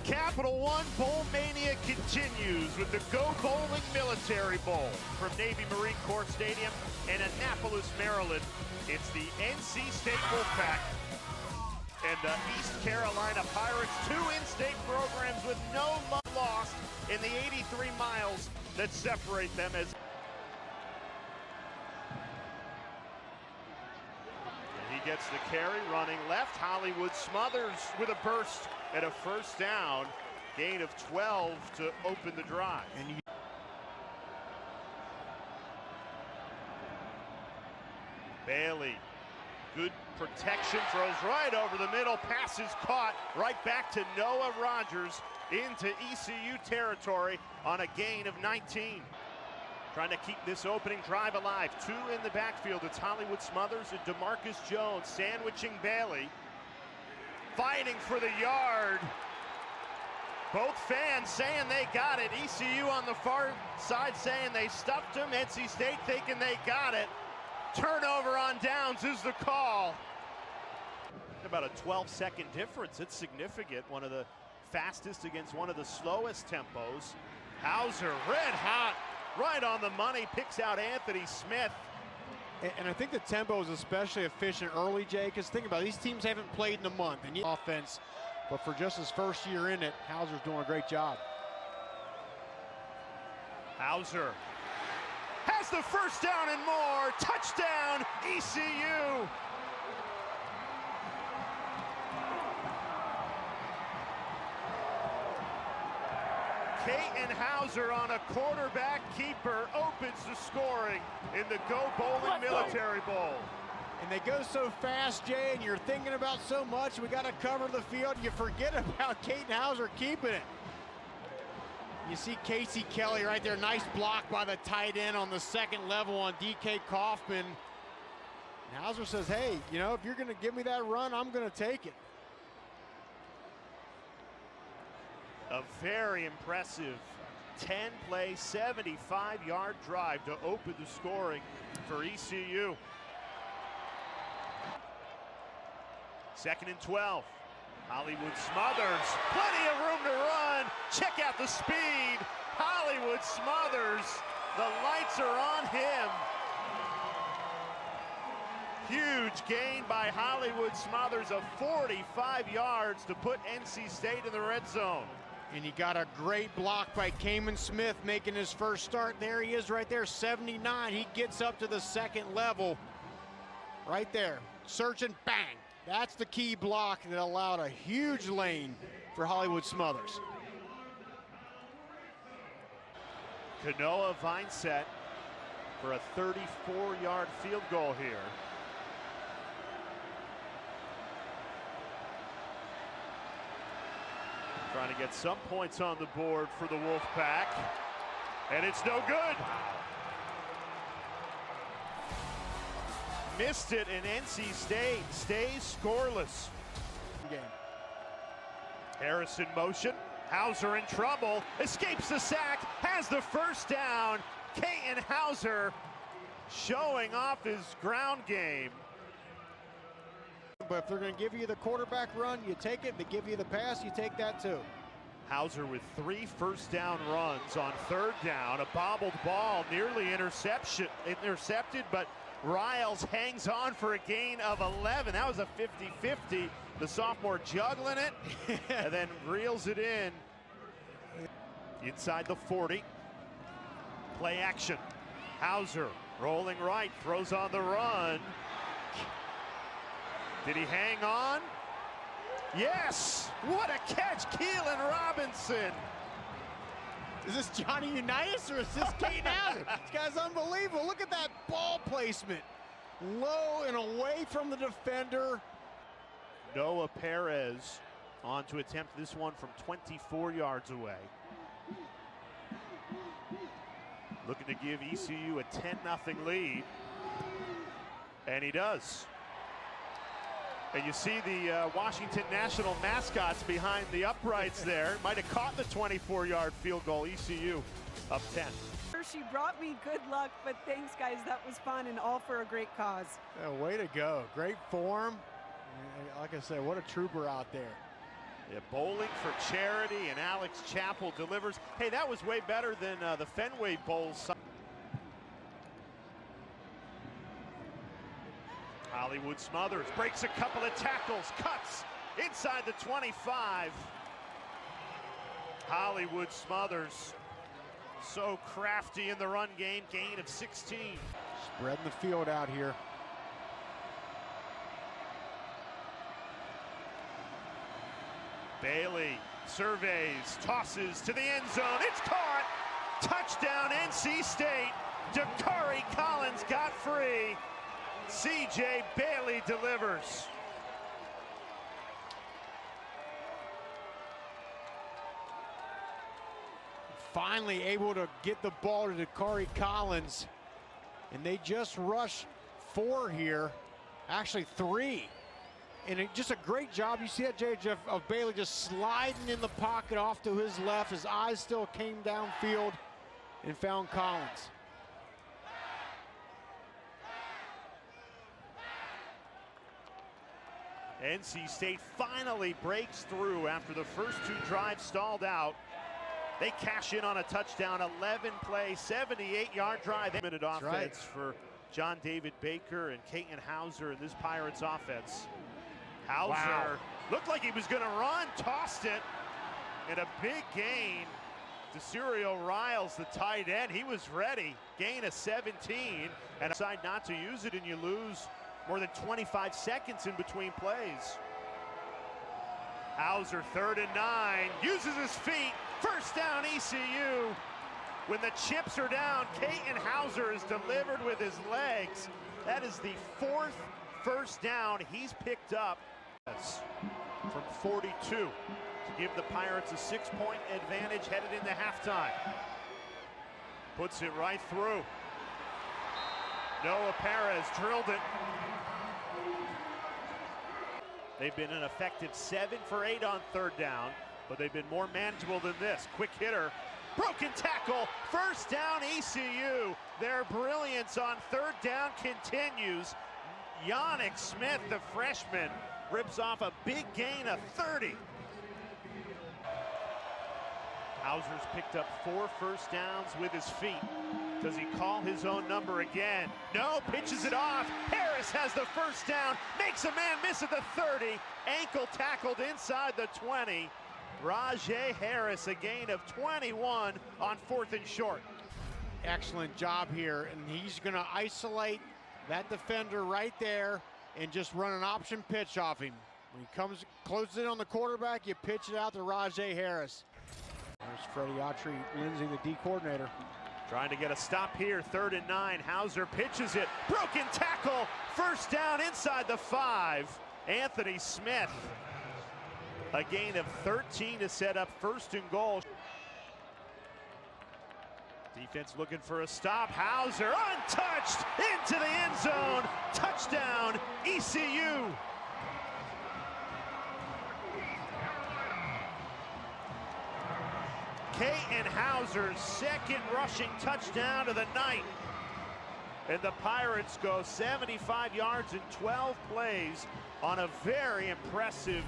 Capital One Bowl Mania continues with the Go Bowling Military Bowl from Navy Marine Corps Stadium in Annapolis, Maryland. It's the NC State Wolfpack and the East Carolina Pirates, two in-state programs with no love lost in the 83 miles that separate them. As he gets the carry, running left. Hollywood Smothers with a burst and a first down, gain of 12 to open the drive. Bailey, good protection, throws right over the middle, pass is caught right back to Noah Rogers into ECU territory on a gain of 19. Trying to keep this opening drive alive. Two in the backfield. It's Hollywood Smothers and DeMarcus Jones sandwiching Bailey. Fighting for the yard. Both fans saying they got it. ECU on the far side saying they stuffed him. NC State thinking they got it. Turnover on downs is the call. About a 12-second difference. It's significant. One of the fastest against one of the slowest tempos. Hauser, red hot, right on the money, picks out Anthony Smith. And I think the tempo is especially efficient early, Jay, because think about it, these teams haven't played in a month, and offense, but for just his first year in it, Hauser's doing a great job. Hauser has the first down and more. Touchdown, ECU. Katin Hauser on a quarterback keeper opens the scoring in the Go Bowling Military Bowl. And they go so fast, Jay, and you're thinking about so much. We got to cover the field. You forget about Katin Hauser keeping it. You see Casey Kelly right there. Nice block by the tight end on the second level on DK Kaufman. And Hauser says, hey, you know, if you're going to give me that run, I'm going to take it. A very impressive 10-play, 75-yard drive to open the scoring for ECU. 2nd and 12. Hollywood Smothers, plenty of room to run. Check out the speed. Hollywood Smothers, the lights are on him. Huge gain by Hollywood Smothers of 45 yards to put NC State in the red zone. And you got a great block by Kamen Smith making his first start. There he is right there, 79. He gets up to the second level. Right there, searching, bang. That's the key block that allowed a huge lane for Hollywood Smothers. Kanoa Vineset for a 34-yard field goal here. Trying to get some points on the board for the Wolfpack, and it's no good. Missed it, and NC State stays scoreless. Game. Harris in motion, Hauser in trouble, escapes the sack, has the first down. Katin Hauser showing off his ground game. But if they're going to give you the quarterback run, you take it. If they give you the pass, you take that too. Hauser with 3 first-down runs on 3rd down. A bobbled ball, nearly intercepted, but Riles hangs on for a gain of 11. That was a 50-50. The sophomore juggling it and then reels it in. Inside the 40. Play action. Hauser rolling right, throws on the run. Did he hang on? Yes! What a catch, Keelan Robinson! Is this Johnny Unitas or is this Katin Hauser? This guy's unbelievable. Look at that ball placement. Low and away from the defender. Noah Perez on to attempt this one from 24 yards away. Looking to give ECU a 10-0 lead. And he does. And you see the Washington National mascots behind the uprights there. Might have caught the 24-yard field goal. ECU up 10. She brought me good luck, but thanks, guys. That was fun and all for a great cause. Yeah, way to go. Great form. Like I said, what a trooper out there. Yeah, bowling for charity, and Alex Chappell delivers. Hey, that was way better than the Fenway Bowls. Hollywood Smothers breaks a couple of tackles, cuts inside the 25. Hollywood Smothers, so crafty in the run game, gain of 16. Spreading the field out here. Bailey surveys, tosses to the end zone. It's caught. Touchdown, NC State. Dakari Collins got free. CJ Bailey delivers. Finally able to get the ball to Dakari Collins. And they just rush 4 here. Actually 3. And just a great job. You see that, Jeff, of Bailey just sliding in the pocket off to his left. His eyes still came downfield and found Collins. NC State finally breaks through after the first 2 drives stalled out. They cash in on a touchdown, 11-play, 78-yard drive. Minute offense for John David Baker and Katin Hauser in this Pirates offense. Hauser looked like he was going to run, tossed it, and a big gain. DeSurio Riles, the tight end, he was ready. Gain of 17, and decide not to use it, and you lose more than 25 seconds in between plays. Hauser, 3rd and 9, uses his feet. First down, ECU. When the chips are down, Katin Hauser is delivered with his legs. That is the 4th first down he's picked up from 42 to give the Pirates a 6-point advantage headed into halftime. Puts it right through. Noah Perez drilled it. They've been an effective 7 for 8 on 3rd down, but they've been more manageable than this. Quick hitter, broken tackle, first down ECU. Their brilliance on 3rd down continues. Yannick Smith, the freshman, rips off a big gain of 30. Hauser's picked up 4 first downs with his feet. Does he call his own number again? No, pitches it off. Harris has the first down, makes a man miss at the 30. Ankle tackled inside the 20. Rajay Harris, a gain of 21 on 4th and short. Excellent job here, and he's going to isolate that defender right there and just run an option pitch off him. When he closes in on the quarterback, you pitch it out to Rajay Harris. There's Freddie Autry, Lindsay, the D coordinator. Trying to get a stop here, 3rd and 9. Hauser pitches it, broken tackle, first down inside the 5. Anthony Smith, a gain of 13 to set up 1st and goal. Defense looking for a stop. Hauser untouched into the end zone. Touchdown, ECU. Katin Hauser's 2nd rushing touchdown of the night. And the Pirates go 75 yards in 12 plays on a very impressive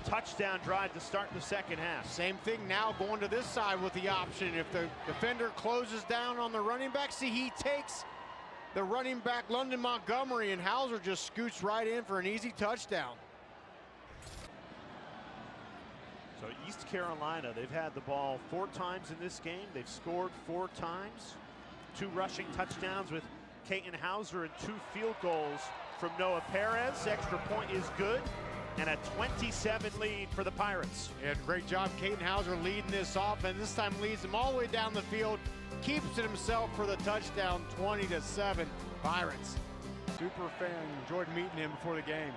touchdown drive to start the 2nd half. Same thing now going to this side with the option. If the defender closes down on the running back, see, he takes the running back, London Montgomery, and Hauser just scoots right in for an easy touchdown. So East Carolina, they've had the ball 4 times in this game. They've scored 4 times. 2 rushing touchdowns with Katin Hauser and 2 field goals from Noah Perez. Extra point is good. And a 27 lead for the Pirates. Yeah, great job, Katin Hauser leading this off, and this time leads them all the way down the field, keeps it himself for the touchdown, 20-7 Pirates. Super fan, enjoyed meeting him before the game.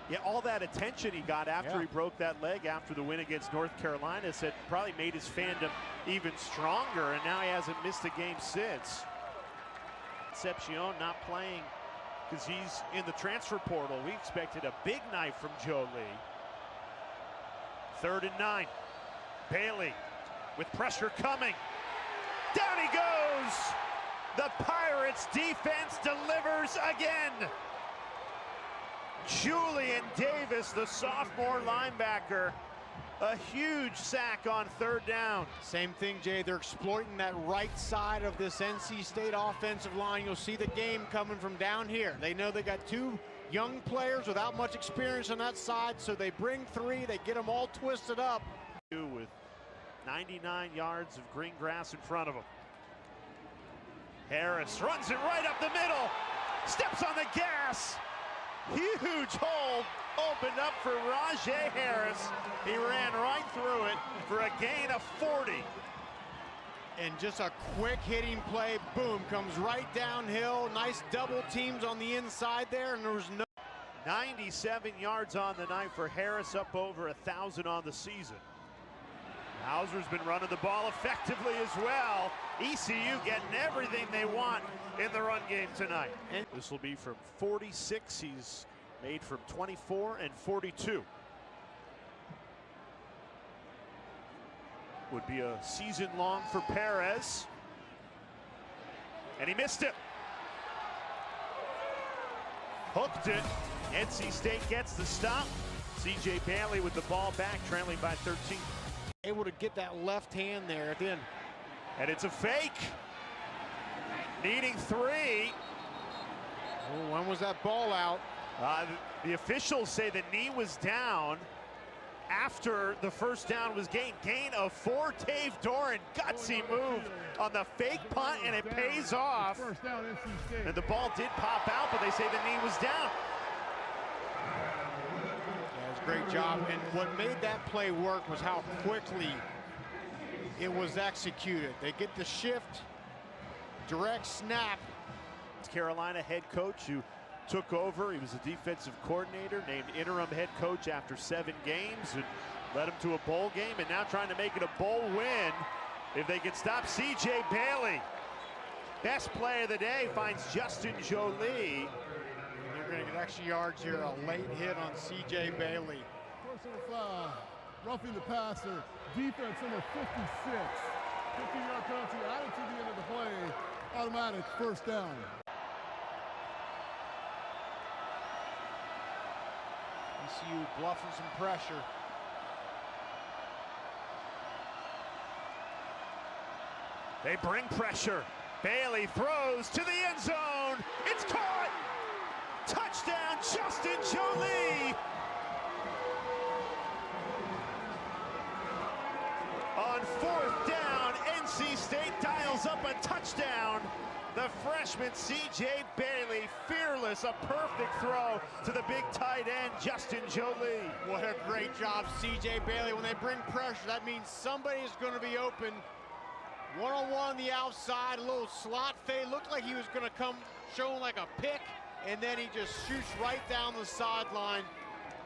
Yeah, all that attention he got after he broke that leg after the win against North Carolina said probably made his fandom even stronger, and now he hasn't missed a game since. Concepcion not playing because he's in the transfer portal. We expected a big night from Joe Lee. 3rd and 9. Bailey with pressure coming. Down he goes. The Pirates defense delivers again. Julian Davis, the sophomore linebacker, a huge sack on third down. Same thing, Jay. They're exploiting that right side of this NC State offensive line. You'll see the game coming from down here. They know they got two young players without much experience on that side, so they bring three. They get them all twisted up. With 99 yards of green grass in front of him. Harris runs it right up the middle, steps on the gas. Huge hole opened up for Rahjai Harris. He ran right through it for a gain of 40. And just a quick hitting play, boom, comes right downhill. Nice double teams on the inside there, and there was no. 97 yards on the night for Harris, up over 1,000 on the season. Hauser's been running the ball effectively as well. ECU getting everything they want in the run game tonight. And this will be from 46. He's made from 24 and 42. Would be a season long for Perez. And he missed it. Hooked it. NC State gets the stop. C.J. Bailey with the ball back, trailing by 13. Able to get that left hand there at the end. And it's a fake. Needing three. Oh, when was that ball out? The officials say the knee was down after the first down was gained. Gain of 4. Dave Doran, gutsy move on the fake punt, and it pays off. And the ball did pop out, but they say the knee was down. Great job, and what made that play work was how quickly it was executed. They get the shift, direct snap. Carolina head coach who took over. He was a defensive coordinator, named interim head coach after 7 games, and led him to a bowl game, and now trying to make it a bowl win if they can stop C.J. Bailey. Best play of the day finds Justin Joly. They're going to get extra yards here. A late hit on C.J. Bailey. Personal foul, roughing the passer. Defense number 56. 15-yard penalty added to the end of the play. Automatic first down. ECU bluffing some pressure. They bring pressure. Bailey throws to the end zone. It's caught. Touchdown, Justin Joly. On 4th down, NC State dials up a touchdown. The freshman C.J. Bailey, fearless, a perfect throw to the big tight end, Justin Joly. What a great job, C.J. Bailey. When they bring pressure, that means somebody is going to be open. One-on-one on the outside, a little slot fade. Looked like he was going to come showing like a pick, and then he just shoots right down the sideline.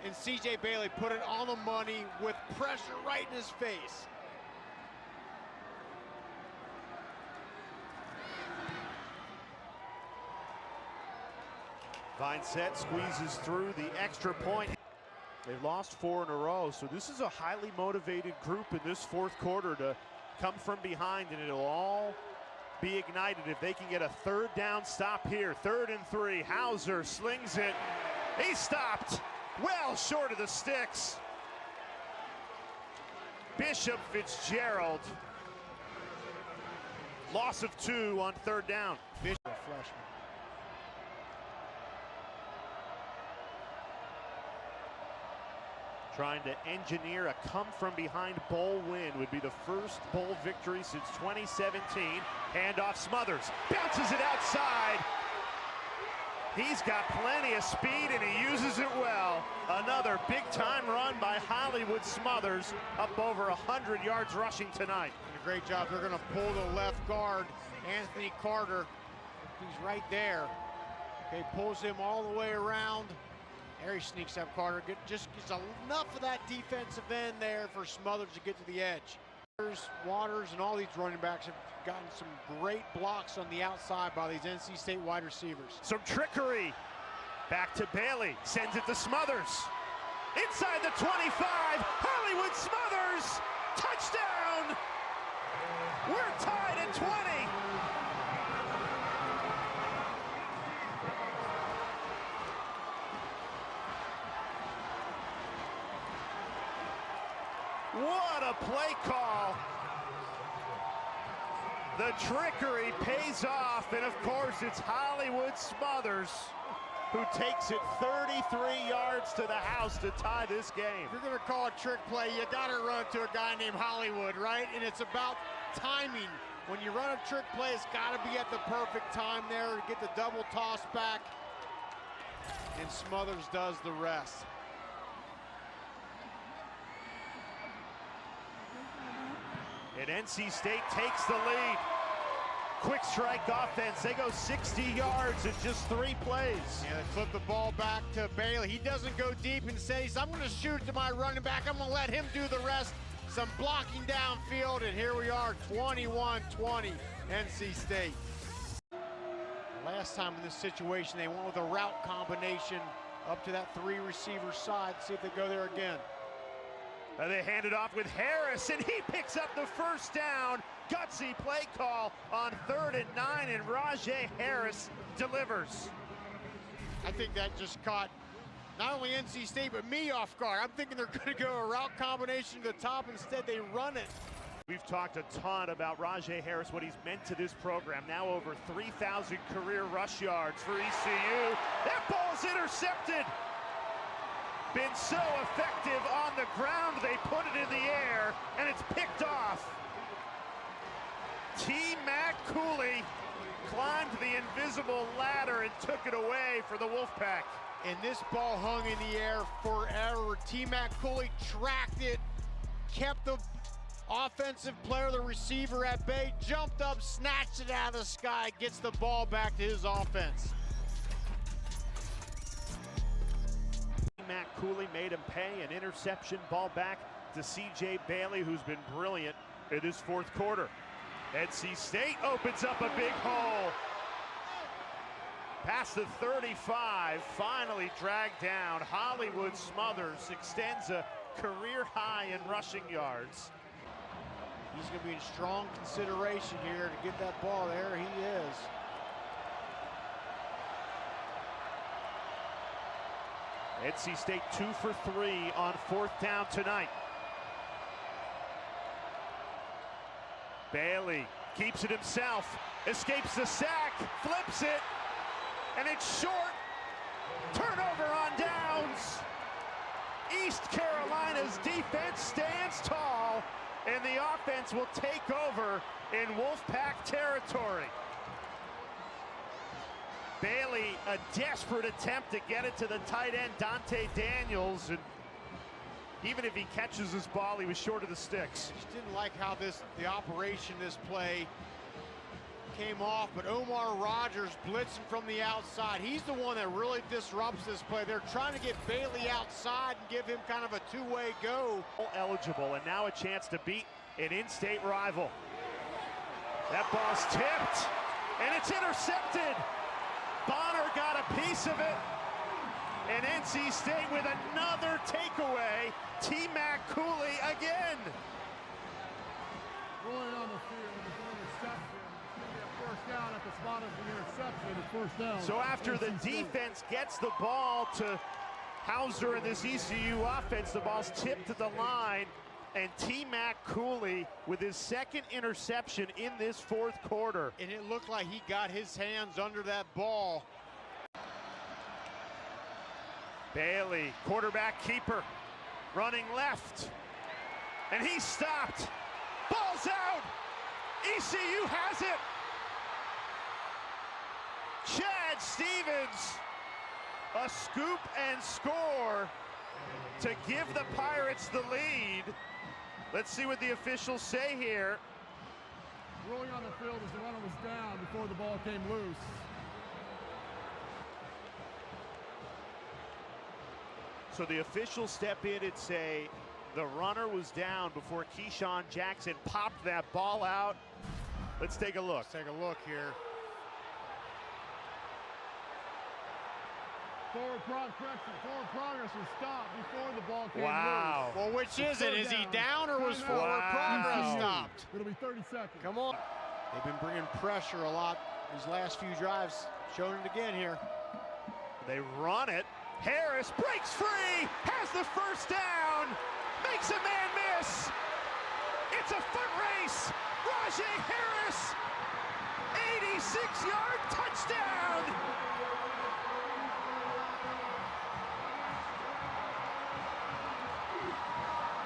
And C.J. Bailey put it on the money with pressure right in his face. Vincent squeezes through the extra point. They've lost 4 in a row, so this is a highly motivated group in this 4th quarter to come from behind, and it'll all be ignited if they can get a 3rd down stop here. 3rd and 3. Hauser slings it. He stopped well short of the sticks. Bishop Fitzgerald. Loss of 2 on 3rd down. Bishop, a freshman. Trying to engineer a come-from-behind bowl win. Would be the first bowl victory since 2017. Handoff Smothers. Bounces it outside. He's got plenty of speed, and he uses it well. Another big-time run by Hollywood Smothers, up over 100 yards rushing tonight. A great job. They're going to pull the left guard, Anthony Carter. He's right there. Okay, pulls him all the way around. There he sneaks up Carter. Just gets enough of that defensive end there for Smothers to get to the edge. Waters and all these running backs have gotten some great blocks on the outside by these NC State wide receivers. Some trickery. Back to Bailey. Sends it to Smothers. Inside the 25. Hollywood Smothers. Touchdown. We're tied at 20. What a play call. The trickery pays off, and of course it's Hollywood Smothers who takes it 33 yards to the house to tie this game. If you're gonna call a trick play, you gotta run to a guy named Hollywood, right? And it's about timing. When you run a trick play, it's gotta be at the perfect time there to get the double toss back. And Smothers does the rest. And NC State takes the lead. Quick strike offense. They go 60 yards in just 3 plays. Yeah, they flip the ball back to Bailey. He doesn't go deep and says, I'm going to shoot to my running back. I'm going to let him do the rest. Some blocking downfield, and here we are, 21-20, NC State. Last time in this situation, they went with a route combination up to that 3 receiver side. See if they go there again. They hand it off with Harris, and he picks up the first down. Gutsy play call on 3rd and 9, and Rahjai Harris delivers. I think that just caught not only NC State, but me off guard. I'm thinking they're going to go a route combination to the top. Instead, they run it. We've talked a ton about Rahjai Harris, what he's meant to this program. Now over 3,000 career rush yards for ECU. That ball's intercepted. Been so effective on the ground, they put it in the air, and it's picked off. T-Mac Cooley climbed the invisible ladder and took it away for the Wolfpack. And this ball hung in the air forever. T-Mac Cooley tracked it, kept the offensive player, the receiver at bay, jumped up, snatched it out of the sky, gets the ball back to his offense. Matt Cooley made him pay an interception. Ball back to C.J. Bailey, who's been brilliant in this 4th quarter. NC State opens up a big hole. Past the 35, finally dragged down. Hollywood Smothers extends a career high in rushing yards. He's going to be in strong consideration here to get that ball there. He is. NC State 2 for 3 on 4th down tonight. Bailey keeps it himself, escapes the sack, flips it, and it's short. Turnover on downs. East Carolina's defense stands tall, and the offense will take over in Wolfpack territory. Bailey, a desperate attempt to get it to the tight end, Dante Daniels, and even if he catches this ball, he was short of the sticks. Just didn't like how the operation, this play came off, but Omar Rogers blitzing from the outside. He's the one that really disrupts this play. They're trying to get Bailey outside and give him kind of a 2-way go. Eligible, and now a chance to beat an in-state rival. That ball's tipped, and it's intercepted. Bonner got a piece of it, and NC State with another takeaway. T-Mac Cooley again. Rolling on the field is an interception. It's going to be a first down at the spot of the interception. It's first down. So after the defense gets the ball to Hauser and this ECU offense, the ball's tipped at the line, and T-Mac Cooley with his 2nd interception in this 4th quarter. And it looked like he got his hands under that ball. Bailey, quarterback keeper, running left, and he's stopped. Ball's out. ECU has it. Chad Stevens, a scoop and score to give the Pirates the lead. Let's see what the officials say here. Rolling on the field as the runner was down before the ball came loose. So the officials step in and say the runner was down before Keyshawn Jackson popped that ball out. Let's take a look. Let's take a look here. Forward progress was stopped before the ball came Wow. loose. Well, which is it? Is he down or was Timeout. forward progress Wow. stopped? It'll be 30 seconds. Come on. They've been bringing pressure a lot these last few drives. Showing it again here. They run it. Harris breaks free, has the first down, makes a man miss. 86-yard touchdown!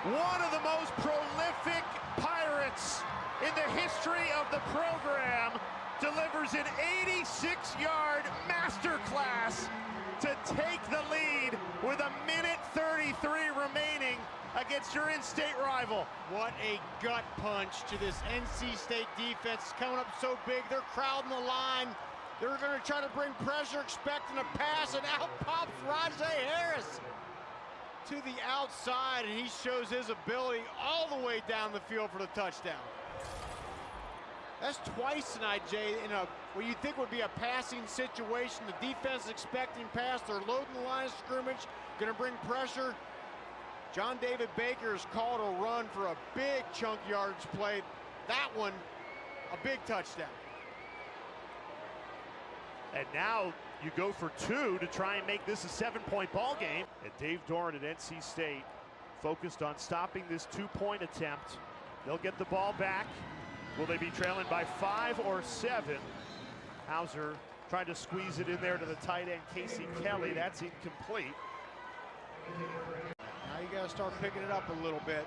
One of the most prolific Pirates in the history of the program delivers an 86-yard masterclass to take the lead with 1:33 remaining against your in-state rival. What a gut punch to this NC State defense. Coming up so big, they're crowding the line. They're going to try to bring pressure, expecting a pass, and out pops Rajay Harris to the outside, and he shows his ability all the way down the field for the touchdown. That's twice tonight, Jay, in what you think would be a passing situation. The defense is expecting pass. They're loading the line of scrimmage, going to bring pressure. John David Baker has called a run for a big chunk yardage play. That one, a big touchdown. And now you go for two to try and make this a 7-point ball game. And Dave Doeren at NC State focused on stopping this 2-point attempt. They'll get the ball back. Will they be trailing by 5 or 7? Hauser trying to squeeze it in there to the tight end, Casey Kelly. That's incomplete. Now you got to start picking it up a little bit.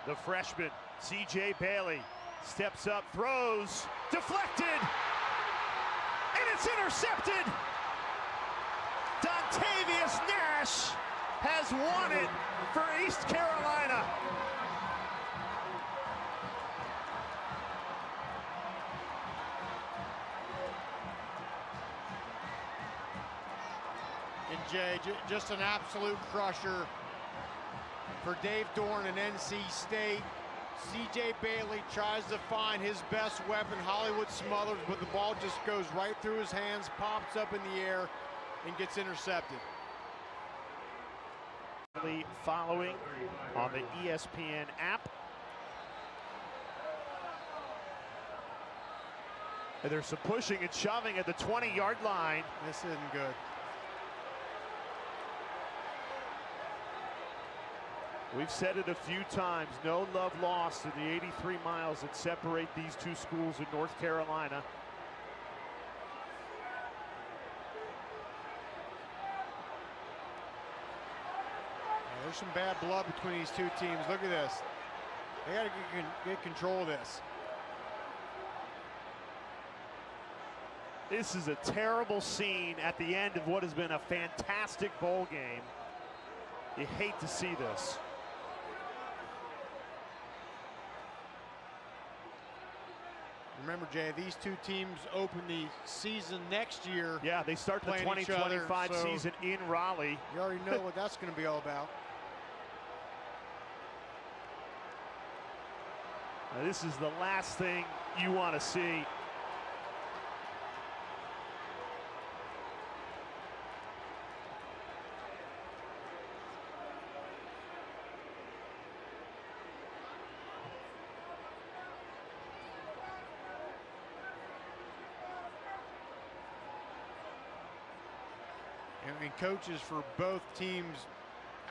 The freshman, C.J. Bailey, steps up, throws, deflected, and it's intercepted. Dontavius Nash has won it for East Carolina. And Jay, just an absolute crusher for Dave Doeren and NC State. C.J. Bailey tries to find his best weapon, Hollywood Smothers, but the ball just goes right through his hands, pops up in the air, and gets intercepted. Following on the ESPN app. And there's some pushing and shoving at the 20-yard line. This isn't good. We've said it a few times, no love lost to the 83 miles that separate these two schools in North Carolina. There's some bad blood between these two teams. Look at this. They got to get control of this. This is a terrible scene at the end of what has been a fantastic bowl game. You hate to see this. Remember, Jay, these two teams open the season next year. Yeah, they start the 2025 season in Raleigh. You already know what that's going to be all about. Now, this is the last thing you want to see. And coaches for both teams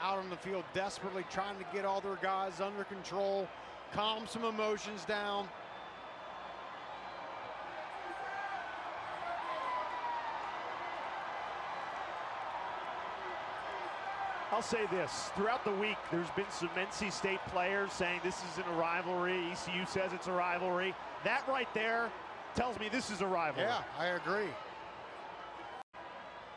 out on the field desperately trying to get all their guys under control, calm some emotions down. I'll say this, throughout the week, there's been some NC State players saying this isn't a rivalry. ECU says it's a rivalry. That right there tells me this is a rivalry. Yeah, I agree.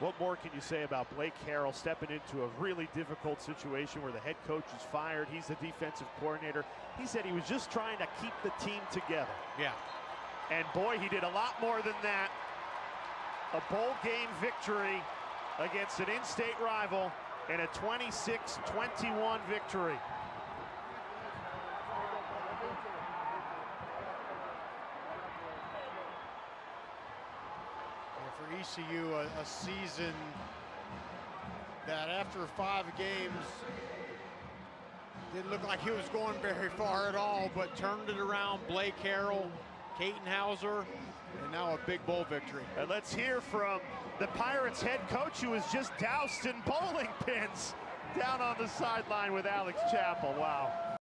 What more can you say about Blake Harrell stepping into a really difficult situation where the head coach is fired? He's the defensive coordinator. He said he was just trying to keep the team together. Yeah. And boy, he did a lot more than that. A bowl game victory against an in-state rival and a 26-21 victory. For ECU, a season that after 5 games didn't look like he was going very far at all, but turned it around. Blake Harrell, Katin Hauser, and now a big bowl victory. And let's hear from the Pirates head coach, who was just doused in bowling pins down on the sideline with Alex Chappell. Wow.